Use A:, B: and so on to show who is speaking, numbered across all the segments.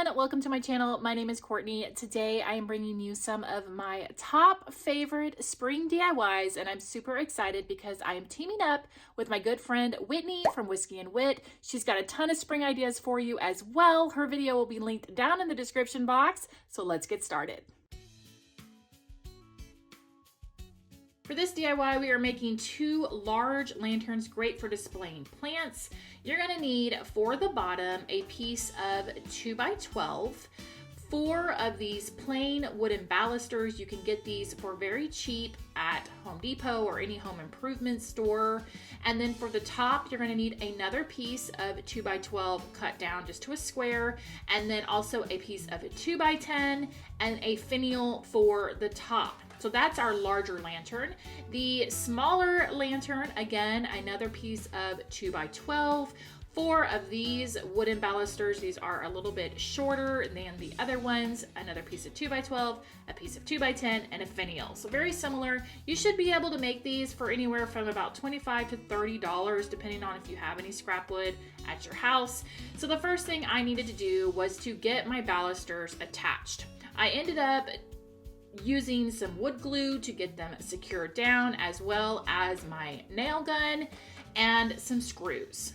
A: everyone, welcome to my channel. My name is Courtney. Today I am bringing you some of my top favorite spring DIYs, and I'm super excited because I am teaming up with my good friend Whitney from Whiskey and Wit. She's got a ton of spring ideas for you as well. Her video will be linked down in the description box, so let's get started. For this DIY, we are making two large lanterns, great for displaying plants. You're gonna need, for the bottom, a piece of 2x12, 4 of these plain wooden balusters. You can get these for very cheap at Home Depot or any home improvement store. And then for the top, you're gonna need another piece of 2x12 cut down just to a square, and then also a piece of 2x10 and a finial for the top. So that's our larger lantern. The smaller lantern, again, another piece of 2x12, 4 of these wooden balusters. These are a little bit shorter than the other ones. Another piece of 2x12, a piece of 2x10, and a finial. So very similar. You should be able to make these for anywhere from about $25 to $30, depending on if you have any scrap wood at your house. So the first thing I needed to do was to get my balusters attached. I ended up using some wood glue to get them secured down, as well as my nail gun and some screws.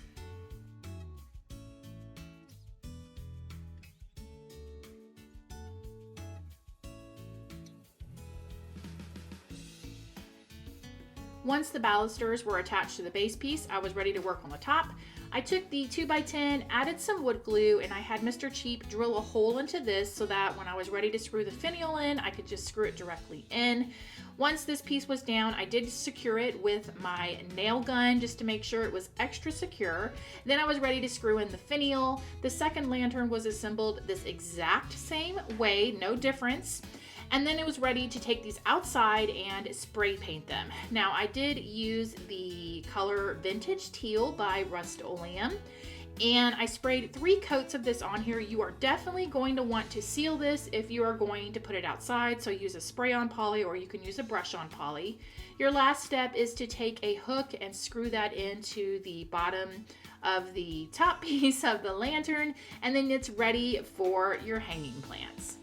A: Once the balusters were attached to the base piece, I was ready to work on the top. I took the 2x10, added some wood glue, and I had Mr. Cheap drill a hole into this so that when I was ready to screw the finial in, I could just screw it directly in. Once this piece was down, I did secure it with my nail gun just to make sure it was extra secure. Then I was ready to screw in the finial. The second lantern was assembled this exact same way, no difference. And then it was ready to take these outside and spray paint them. Now I did use the color Vintage Teal by Rust-Oleum, and I sprayed 3 coats of this on here. You are definitely going to want to seal this if you are going to put it outside, so use a spray-on poly or you can use a brush-on poly. Your last step is to take a hook and screw that into the bottom of the top piece of the lantern, and then it's ready for your hanging plants.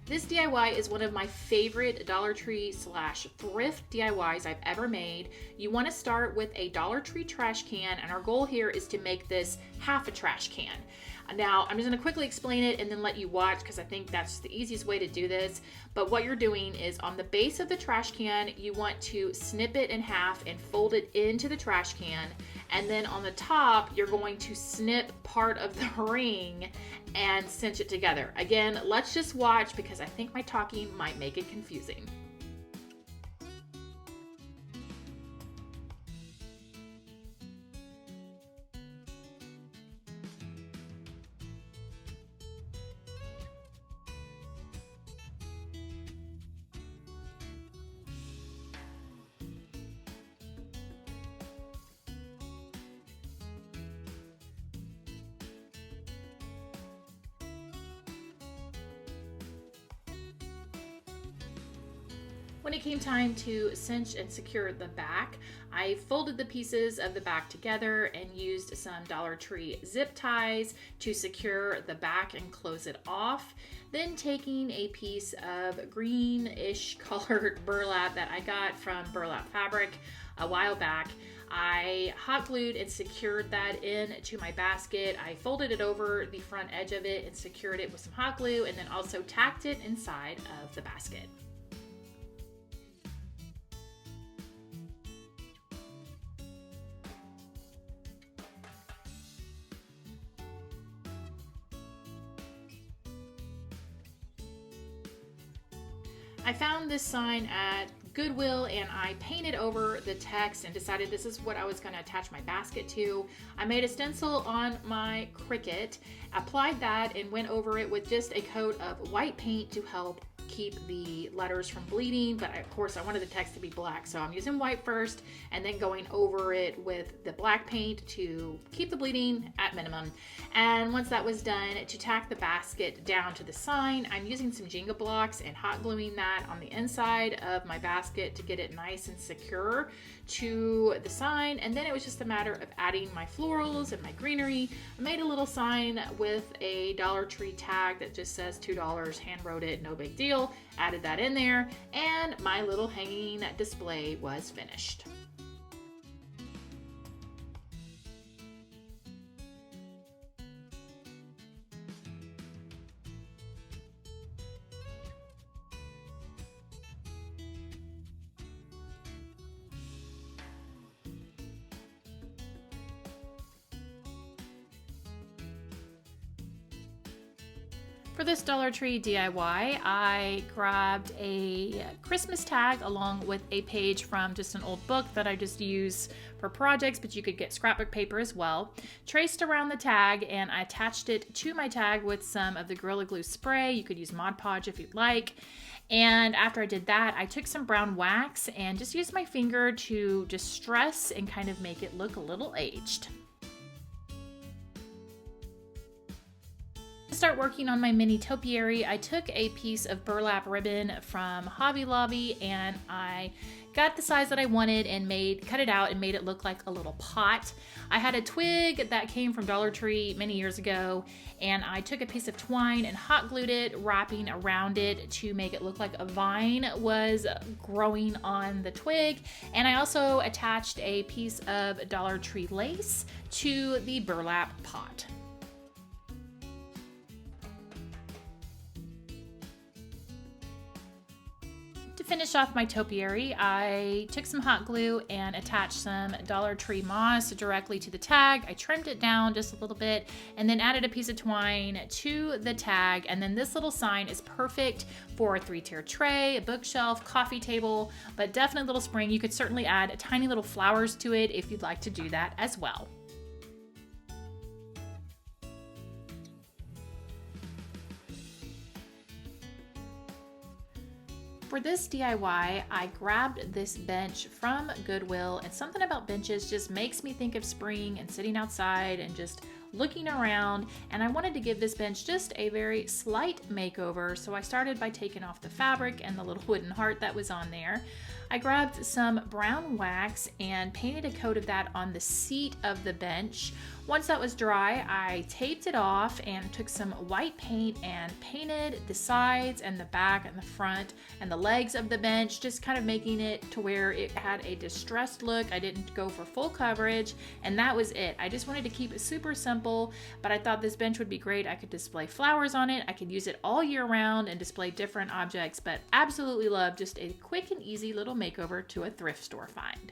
A: This DIY is one of my favorite Dollar Tree / thrift DIYs I've ever made. You want to start with a Dollar Tree trash can, and our goal here is to make this half a trash can. Now, I'm just going to quickly explain it and then let you watch because I think that's the easiest way to do this. But what you're doing is on the base of the trash can, you want to snip it in half and fold it into the trash can. And then on the top, you're going to snip part of the ring and cinch it together. Again, let's just watch because I think my talking might make it confusing. When it came time to cinch and secure the back, I folded the pieces of the back together and used some Dollar Tree zip ties to secure the back and close it off. Then taking a piece of greenish colored burlap that I got from Burlap Fabric a while back, I hot glued and secured that into my basket. I folded it over the front edge of it and secured it with some hot glue, and then also tacked it inside of the basket. I found this sign at Goodwill and I painted over the text and decided this is what I was going to attach my basket to. I made a stencil on my Cricut, applied that, and went over it with just a coat of white paint to help keep the letters from bleeding, but of course I wanted the text to be black, so I'm using white first and then going over it with the black paint to keep the bleeding at minimum. And once that was done, to tack the basket down to the sign, I'm using some Jenga blocks and hot gluing that on the inside of my basket to get it nice and secure to the sign. And then it was just a matter of adding my florals and my greenery. I made a little sign with a Dollar Tree tag that just says $2, hand wrote it, no big deal. Added that in there, and my little hanging display was finished. For this Dollar Tree DIY, I grabbed a Christmas tag along with a page from just an old book that I just use for projects, but you could get scrapbook paper as well. Traced around the tag, and I attached it to my tag with some of the Gorilla Glue spray. You could use Mod Podge if you'd like. And after I did that, I took some brown wax and just used my finger to distress and kind of make it look a little aged. To start working on my mini topiary, I took a piece of burlap ribbon from Hobby Lobby and I got the size that I wanted and cut it out and made it look like a little pot. I had a twig that came from Dollar Tree many years ago, and I took a piece of twine and hot glued it, wrapping around it to make it look like a vine was growing on the twig. And I also attached a piece of Dollar Tree lace to the burlap pot. To finish off my topiary, I took some hot glue and attached some Dollar Tree moss directly to the tag. I trimmed it down just a little bit and then added a piece of twine to the tag. And then this little sign is perfect for a 3-tier tray, a bookshelf, coffee table, but definitely a little spring. You could certainly add tiny little flowers to it if you'd like to do that as well. For this DIY, I grabbed this bench from Goodwill, and something about benches just makes me think of spring and sitting outside and just looking around, and I wanted to give this bench just a very slight makeover, so I started by taking off the fabric and the little wooden heart that was on there. I grabbed some brown wax and painted a coat of that on the seat of the bench. Once that was dry, I taped it off and took some white paint and painted the sides and the back and the front and the legs of the bench, just kind of making it to where it had a distressed look. I didn't go for full coverage, and that was it. I just wanted to keep it super simple, but I thought this bench would be great. I could display flowers on it. I could use it all year round and display different objects, but absolutely love just a quick and easy little makeover to a thrift store find.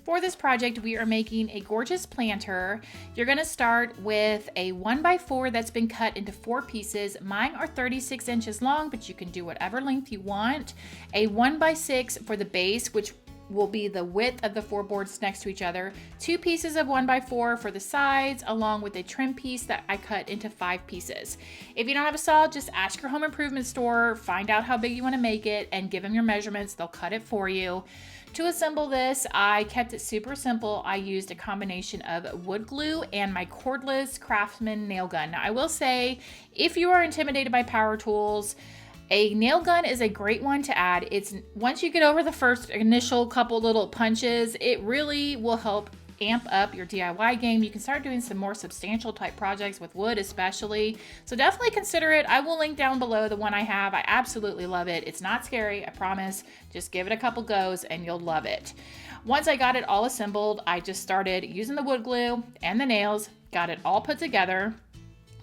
A: For this project, we are making a gorgeous planter. You're gonna start with a 1x4 that's been cut into 4 pieces. Mine are 36 inches long, but you can do whatever length you want. A 1x6 for the base, which will be the width of the 4 boards next to each other. 2 pieces of 1x4 for the sides, along with a trim piece that I cut into 5 pieces. If you don't have a saw, just ask your home improvement store, find out how big you wanna make it, and give them your measurements. They'll cut it for you. To assemble this, I kept it super simple. I used a combination of wood glue and my cordless Craftsman nail gun. Now, I will say, if you are intimidated by power tools, a nail gun is a great one to add. Once you get over the first initial couple little punches, it really will help amp up your DIY game. You can start doing some more substantial type projects with wood especially. So definitely consider it. I will link down below the one I have. I absolutely love it. It's not scary, I promise. Just give it a couple goes and you'll love it. Once I got it all assembled, I just started using the wood glue and the nails, got it all put together.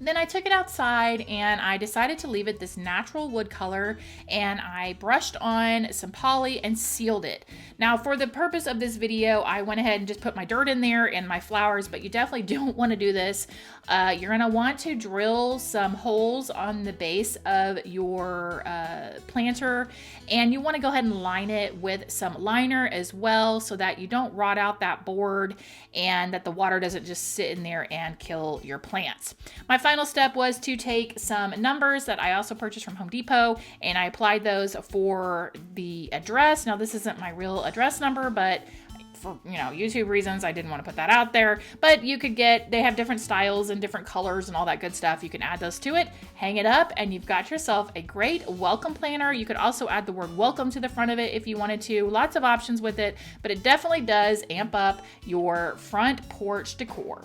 A: Then I took it outside and I decided to leave it this natural wood color, and I brushed on some poly and sealed it. Now for the purpose of this video, I went ahead and just put my dirt in there and my flowers, but you definitely don't want to do this. You're going to want to drill some holes on the base of your planter, and you want to go ahead and line it with some liner as well so that you don't rot out that board and that the water doesn't just sit in there and kill your plants. My final step was to take some numbers that I also purchased from Home Depot, and I applied those for the address. Now this isn't my real address number, but for YouTube reasons, I didn't want to put that out there. But they have different styles and different colors and all that good stuff. You can add those to it, hang it up, and you've got yourself a great welcome planter. You could also add the word welcome to the front of it if you wanted to. Lots of options with it, but it definitely does amp up your front porch decor.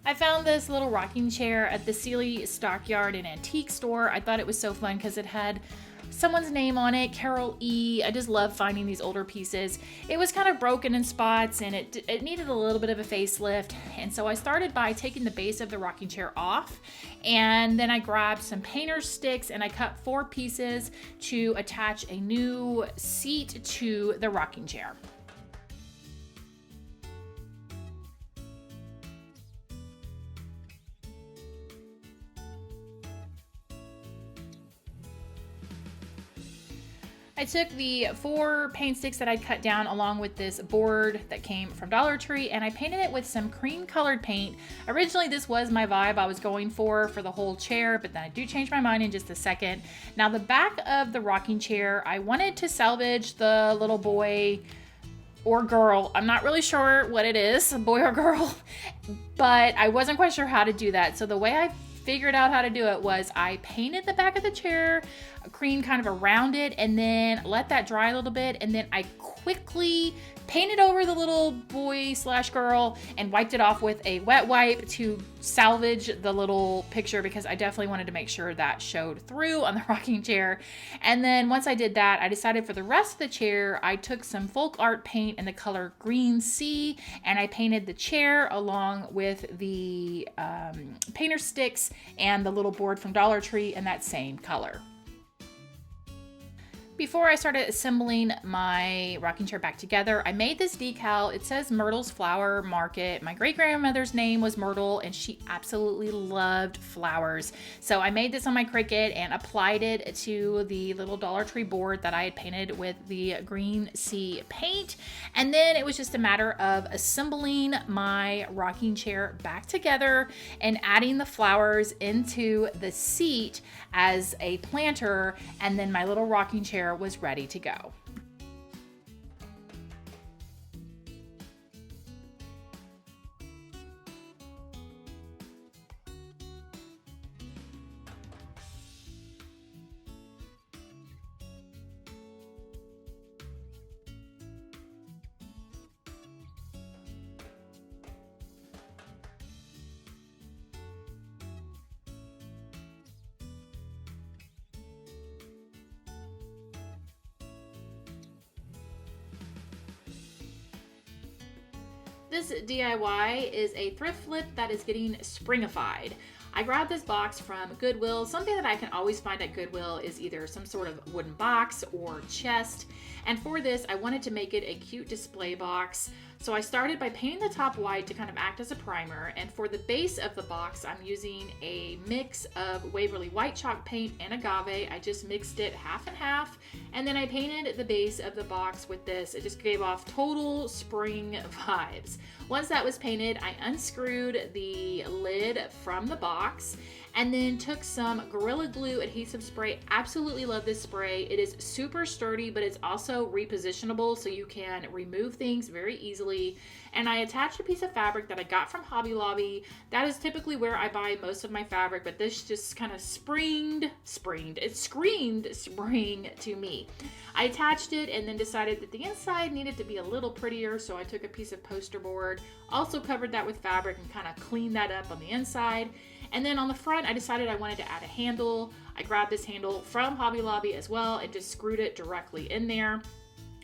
A: I found this little rocking chair at the Sealy Stockyard and Antique store. I thought it was so fun because it had someone's name on it, Carol E. I just love finding these older pieces. It was kind of broken in spots and it needed a little bit of a facelift. And so I started by taking the base of the rocking chair off, and then I grabbed some painter's sticks and I cut 4 pieces to attach a new seat to the rocking chair. I took the 4 paint sticks that I cut down along with this board that came from Dollar Tree, and I painted it with some cream colored paint. Originally this was my vibe I was going for the whole chair, but then I do change my mind in just a second. Now the back of the rocking chair, I wanted to salvage the little boy or girl. I'm not really sure what it is, a boy or girl, but I wasn't quite sure how to do that. So the way I figured out how to do it was I painted the back of the chair cream kind of around it and then let that dry a little bit, and then I quickly painted over the little boy / girl and wiped it off with a wet wipe to salvage the little picture, because I definitely wanted to make sure that showed through on the rocking chair. And then once I did that, I decided for the rest of the chair, I took some folk art paint in the color Green Sea, and I painted the chair along with the painter sticks and the little board from Dollar Tree in that same color. Before I started assembling my rocking chair back together, I made this decal. It says Myrtle's Flower Market. My great-grandmother's name was Myrtle, and she absolutely loved flowers. So I made this on my Cricut and applied it to the little Dollar Tree board that I had painted with the Green Sea paint. And then it was just a matter of assembling my rocking chair back together and adding the flowers into the seat as a planter, and then my little rocking chair was ready to go. This DIY is a thrift flip that is getting springified. I grabbed this box from Goodwill. Something that I can always find at Goodwill is either some sort of wooden box or chest. And for this, I wanted to make it a cute display box. So I started by painting the top white to kind of act as a primer. And for the base of the box, I'm using a mix of Waverly White Chalk paint and agave. I just mixed it half and half. And then I painted the base of the box with this. It just gave off total spring vibes. Once that was painted, I unscrewed the lid from the box. and then took some Gorilla Glue adhesive spray. Absolutely love this spray. It is super sturdy, but it's also repositionable, so you can remove things very easily. And I attached a piece of fabric that I got from Hobby Lobby. That is typically where I buy most of my fabric, but this just kind of screamed spring to me. I attached it and then decided that the inside needed to be a little prettier, so I took a piece of poster board, also covered that with fabric and kind of cleaned that up on the inside. And then on the front, I decided I wanted to add a handle. I grabbed this handle from Hobby Lobby as well and just screwed it directly in there.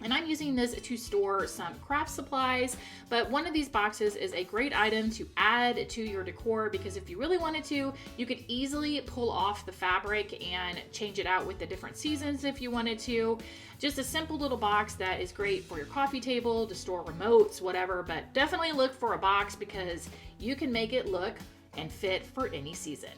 A: And I'm using this to store some craft supplies, but one of these boxes is a great item to add to your decor, because if you really wanted to, you could easily pull off the fabric and change it out with the different seasons if you wanted to. Just a simple little box that is great for your coffee table, to store remotes, whatever, but definitely look for a box because you can make it look and fit for any season.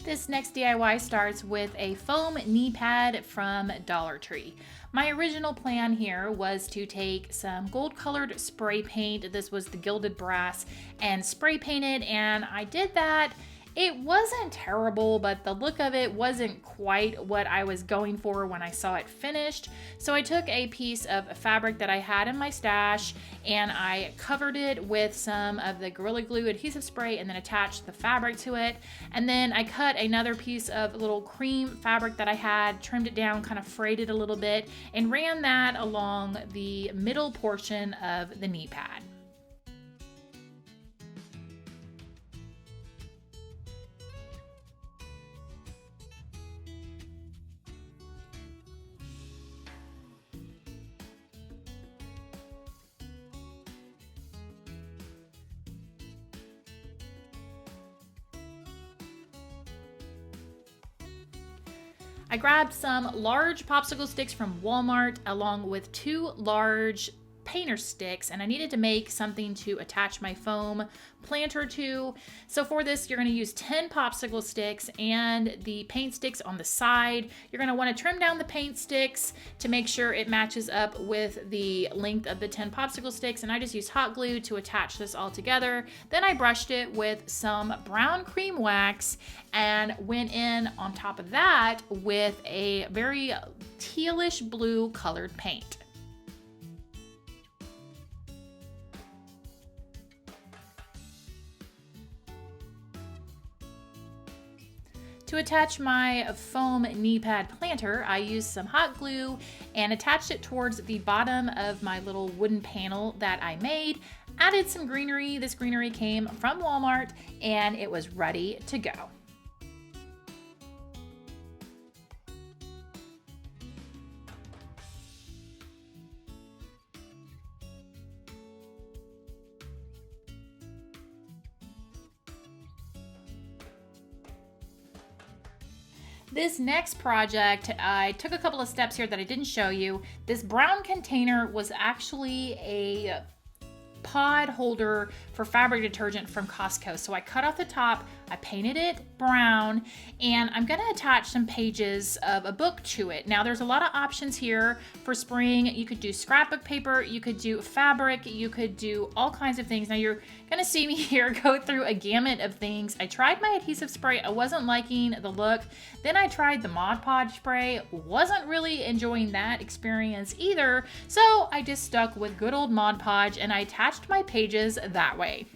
A: This next DIY starts with a foam knee pad from Dollar Tree. My original plan here was to take some gold colored spray paint, this was the gilded brass, and spray paint it, and I did that. It wasn't terrible, but the look of it wasn't quite what I was going for when I saw it finished. So I took a piece of fabric that I had in my stash and I covered it with some of the Gorilla Glue adhesive spray and then attached the fabric to it. And then I cut another piece of little cream fabric that I had, trimmed it down, kind of frayed it a little bit, and ran that along the middle portion of the knee pad. I grabbed some large popsicle sticks from Walmart along with 2 large painter sticks, and I needed to make something to attach my foam planter to. So for this, you're going to use 10 popsicle sticks and the paint sticks on the side. You're going to want to trim down the paint sticks to make sure it matches up with the length of the 10 popsicle sticks, and I just used hot glue to attach this all together. Then I brushed it with some brown cream wax and went in on top of that with a very tealish blue colored paint. To attach my foam knee pad planter, I used some hot glue and attached it towards the bottom of my little wooden panel that I made. Added some greenery. This greenery came from Walmart and it was ready to go. This next project, I took a couple of steps here that I didn't show you. This brown container was actually a pod holder for fabric detergent from Costco. So I cut off the top, I painted it brown, and I'm gonna attach some pages of a book to it. Now there's a lot of options here for spring. You could do scrapbook paper, you could do fabric, you could do all kinds of things. Now you're gonna see me here go through a gamut of things. I tried my adhesive spray, I wasn't liking the look. Then I tried the Mod Podge spray, wasn't really enjoying that experience either. So I just stuck with good old Mod Podge and I attached my pages that way.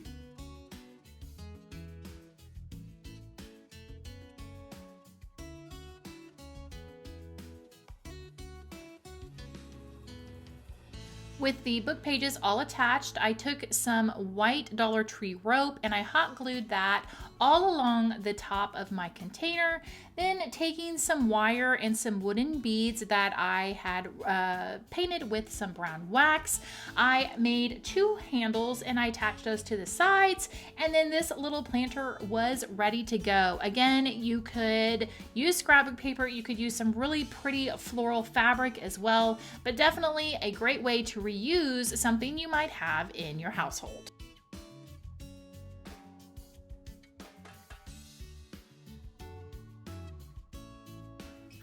A: With the book pages all attached, I took some white Dollar Tree rope and I hot glued that all along the top of my container. Then taking some wire and some wooden beads that I had painted with some brown wax, I made 2 handles and I attached those to the sides, and then this little planter was ready to go. Again, you could use scrapbook paper, you could use some really pretty floral fabric as well, but definitely a great way to reuse something you might have in your household.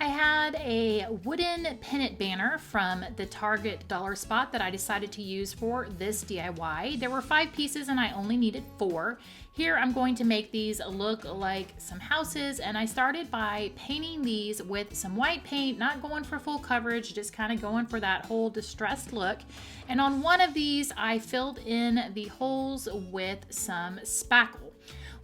A: I had a wooden pennant banner from the Target dollar spot that I decided to use for this DIY. There were 5 pieces and I only needed 4. Here I'm going to make these look like some houses, and I started by painting these with some white paint, not going for full coverage, just kind of going for that whole distressed look. And on one of these I filled in the holes with some spackle.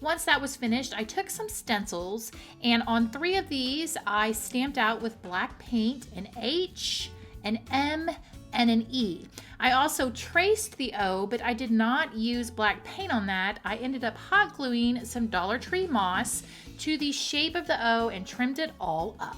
A: Once that was finished, I took some stencils, and on 3 of these I stamped out with black paint an H, an M, and an E. I also traced the O, but I did not use black paint on that. I ended up hot gluing some Dollar Tree moss to the shape of the O and trimmed it all up.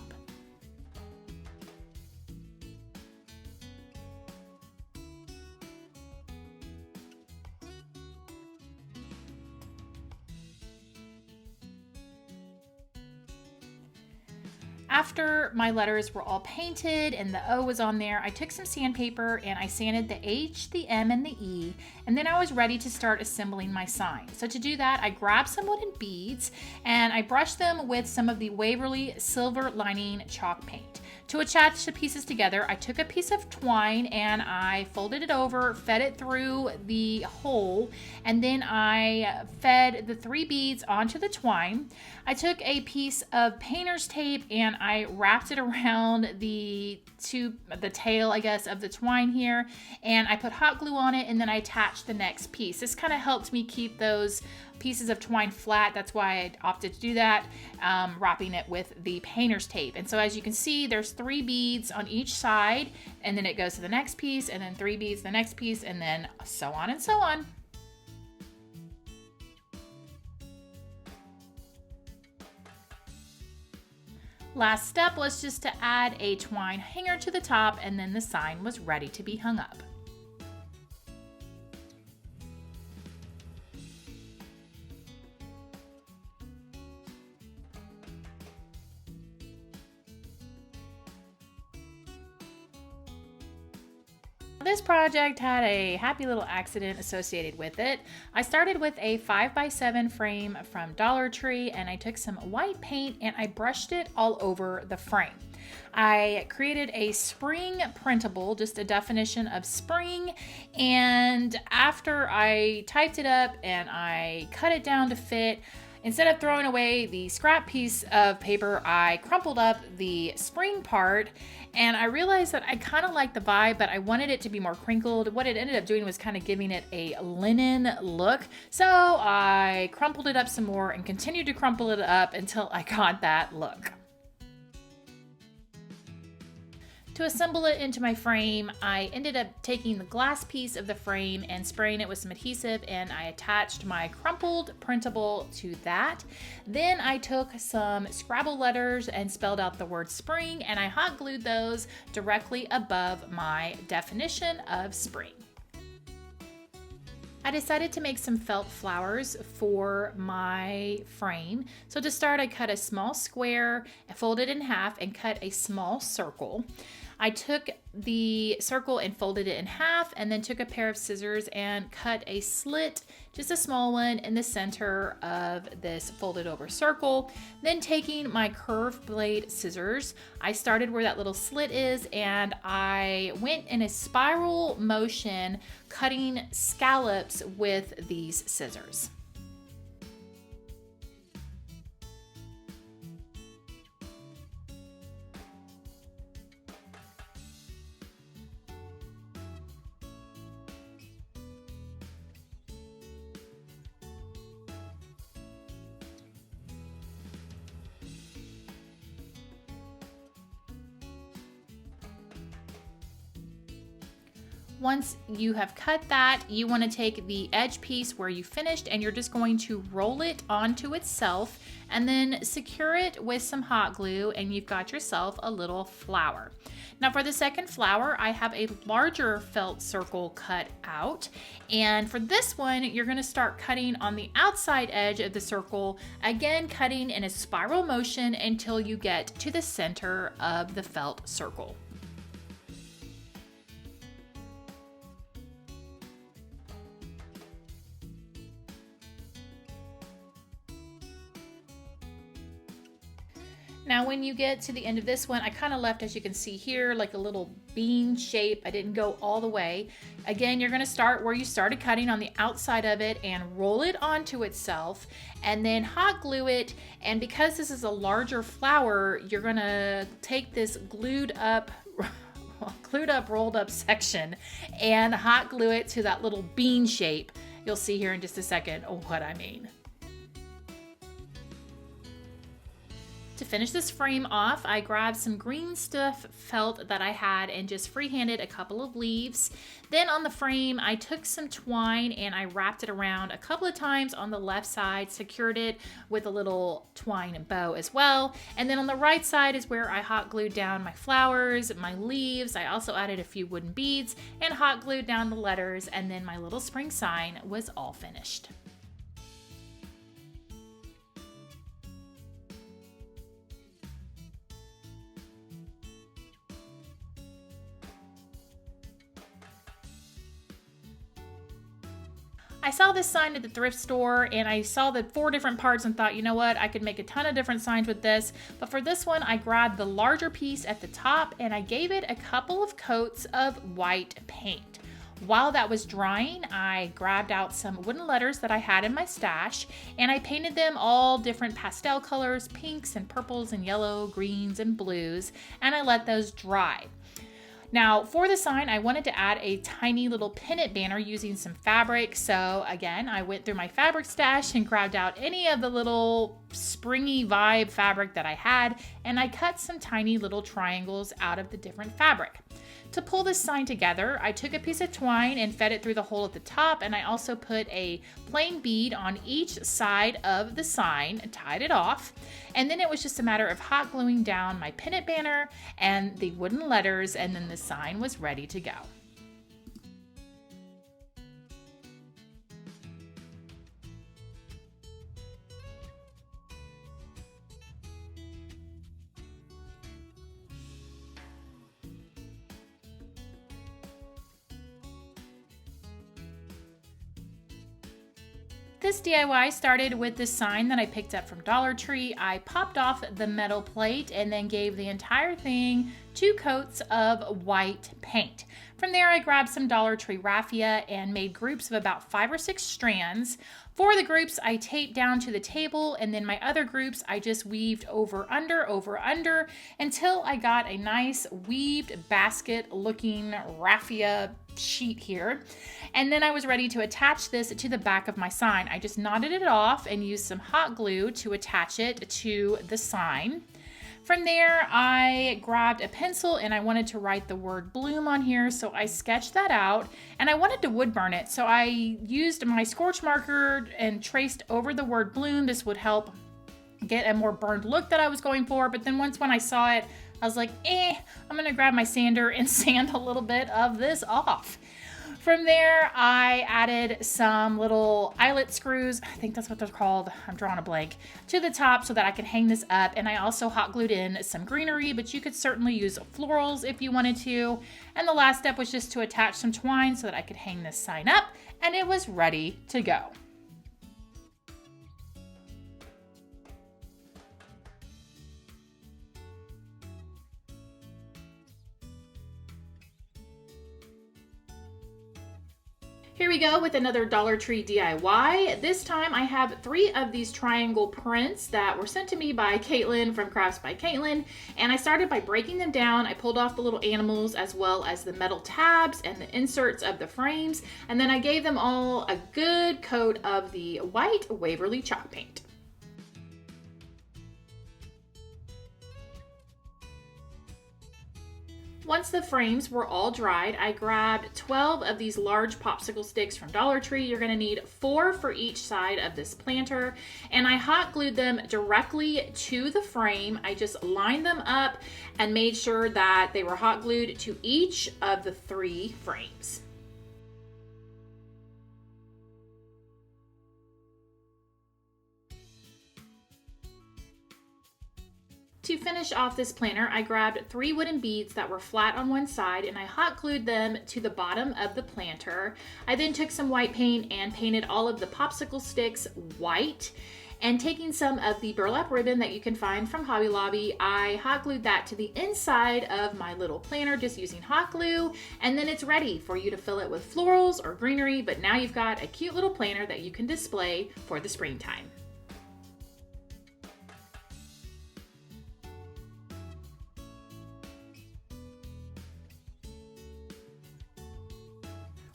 A: After my letters were all painted and the O was on there, I took some sandpaper and I sanded the H, the M, and the E, and then I was ready to start assembling my sign. So to do that, I grabbed some wooden beads and I brushed them with some of the Waverly Silver Lining chalk paint. To attach the pieces together, I took a piece of twine and I folded it over, fed it through the hole, and then I fed the 3 beads onto the twine. I took a piece of painter's tape and I wrapped it around the tail, I guess, of the twine here, and I put hot glue on it, and then I attached the next piece. This kind of helped me keep those pieces of twine flat. That's why I opted to do that, wrapping it with the painter's tape. And so as you can see, there's 3 beads on each side, and then it goes to the next piece, and then 3 beads, the next piece, and then so on and so on. Last step was just to add a twine hanger to the top, and then the sign was ready to be hung up. This project had a happy little accident associated with it. I started with a 5x7 frame from Dollar Tree, and I took some white paint and I brushed it all over the frame. I created a spring printable, just a definition of spring, and after I typed it up and I cut it down to fit, instead of throwing away the scrap piece of paper, I crumpled up the spring part, and I realized that I kind of liked the vibe, but I wanted it to be more crinkled. What it ended up doing was kind of giving it a linen look. So I crumpled it up some more and continued to crumple it up until I got that look. To assemble it into my frame, I ended up taking the glass piece of the frame and spraying it with some adhesive, and I attached my crumpled printable to that. Then I took some Scrabble letters and spelled out the word spring, and I hot glued those directly above my definition of spring. I decided to make some felt flowers for my frame. So to start, I cut a small square, folded it in half, and cut a small circle. I took the circle and folded it in half, and then took a pair of scissors and cut a slit, just a small one, in the center of this folded over circle. Then taking my curved blade scissors, I started where that little slit is, and I went in a spiral motion, cutting scallops with these scissors. Once you have cut that, you want to take the edge piece where you finished, and you're just going to roll it onto itself and then secure it with some hot glue, and you've got yourself a little flower. Now for the second flower, I have a larger felt circle cut out, and for this one, you're going to start cutting on the outside edge of the circle, again cutting in a spiral motion until you get to the center of the felt circle. Now when you get to the end of this one, I kind of left, as you can see here, like a little bean shape. I didn't go all the way. Again, you're going to start where you started cutting on the outside of it and roll it onto itself and then hot glue it. And because this is a larger flower, you're going to take this glued up, rolled up section and hot glue it to that little bean shape. You'll see here in just a second what I mean. To finish this frame off, I grabbed some green stuff felt that I had and just freehanded a couple of leaves. Then on the frame, I took some twine and I wrapped it around a couple of times on the left side, secured it with a little twine bow as well. And then on the right side is where I hot glued down my flowers, my leaves. I also added a few wooden beads and hot glued down the letters, and then my little spring sign was all finished. I saw this sign at the thrift store and I saw the 4 different parts and thought, you know what, I could make a ton of different signs with this. But for this one, I grabbed the larger piece at the top and I gave it a couple of coats of white paint. While that was drying, I grabbed out some wooden letters that I had in my stash and I painted them all different pastel colors, pinks and purples and yellow, greens and blues, and I let those dry. Now for the sign, I wanted to add a tiny little pennant banner using some fabric. So again, I went through my fabric stash and grabbed out any of the little springy vibe fabric that I had, and I cut some tiny little triangles out of the different fabric. To pull this sign together, I took a piece of twine and fed it through the hole at the top, and I also put a plain bead on each side of the sign and tied it off. And then it was just a matter of hot gluing down my pennant banner and the wooden letters, and then the sign was ready to go. This DIY started with this sign that I picked up from Dollar Tree. I popped off the metal plate and then gave the entire thing 2 coats of white paint. From there, I grabbed some Dollar Tree raffia and made groups of about 5 or 6 strands. For the groups, I taped down to the table, and then my other groups, I just weaved over, under, until I got a nice weaved basket looking raffia sheet here. And then I was ready to attach this to the back of my sign. I just knotted it off and used some hot glue to attach it to the sign. From there, I grabbed a pencil and I wanted to write the word bloom on here, so I sketched that out and I wanted to wood burn it. So I used my scorch marker and traced over the word bloom. This would help get a more burned look that I was going for. But then when I saw it, I was like, I'm gonna grab my sander and sand a little bit of this off. From there, I added some little eyelet screws, I think that's what they're called, I'm drawing a blank, to the top so that I could hang this up. And I also hot glued in some greenery, but you could certainly use florals if you wanted to. And the last step was just to attach some twine so that I could hang this sign up, and it was ready to go. Here we go with another Dollar Tree DIY. This time I have 3 of these triangle prints that were sent to me by Caitlin from Crafts by Caitlin, and I started by breaking them down. I pulled off the little animals as well as the metal tabs and the inserts of the frames, and then I gave them all a good coat of the white Waverly chalk paint. Once the frames were all dried, I grabbed 12 of these large popsicle sticks from Dollar Tree. You're going to need 4 for each side of this planter, and I hot glued them directly to the frame. I just lined them up and made sure that they were hot glued to each of the 3 frames. To finish off this planter, I grabbed 3 wooden beads that were flat on one side and I hot glued them to the bottom of the planter. I then took some white paint and painted all of the popsicle sticks white. And taking some of the burlap ribbon that you can find from Hobby Lobby, I hot glued that to the inside of my little planner just using hot glue, and then it's ready for you to fill it with florals or greenery, but now you've got a cute little planner that you can display for the springtime.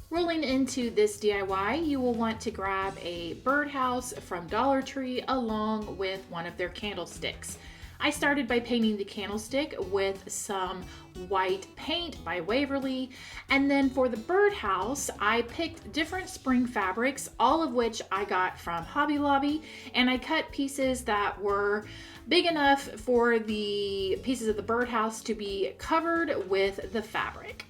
A: Rolling into this DIY, you will want to grab a birdhouse from Dollar Tree along with one of their candlesticks. I started by painting the candlestick with some white paint by Waverly, and then for the birdhouse, I picked different spring fabrics, all of which I got from Hobby Lobby, and I cut pieces that were big enough for the pieces of the birdhouse to be covered with the fabric.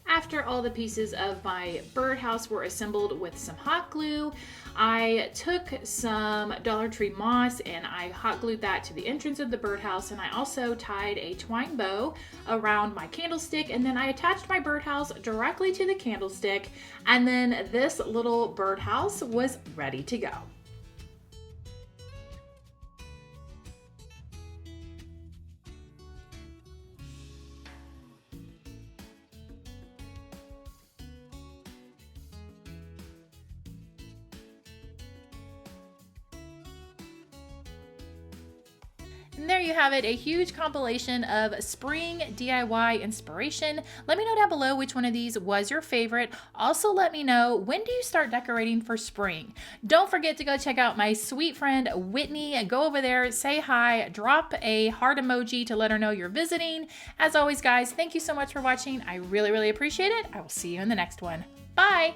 A: After all the pieces of my birdhouse were assembled with some hot glue, I took some Dollar Tree moss and I hot glued that to the entrance of the birdhouse, and I also tied a twine bow around my candlestick, and then I attached my birdhouse directly to the candlestick, and then this little birdhouse was ready to go. And there you have it, a huge compilation of spring DIY inspiration. Let me know down below which one of these was your favorite. Also, let me know, when do you start decorating for spring? Don't forget to go check out my sweet friend Whitney. Go over there, say hi, drop a heart emoji to let her know you're visiting. As always, guys, thank you so much for watching. I really, really appreciate it. I will see you in the next one. Bye!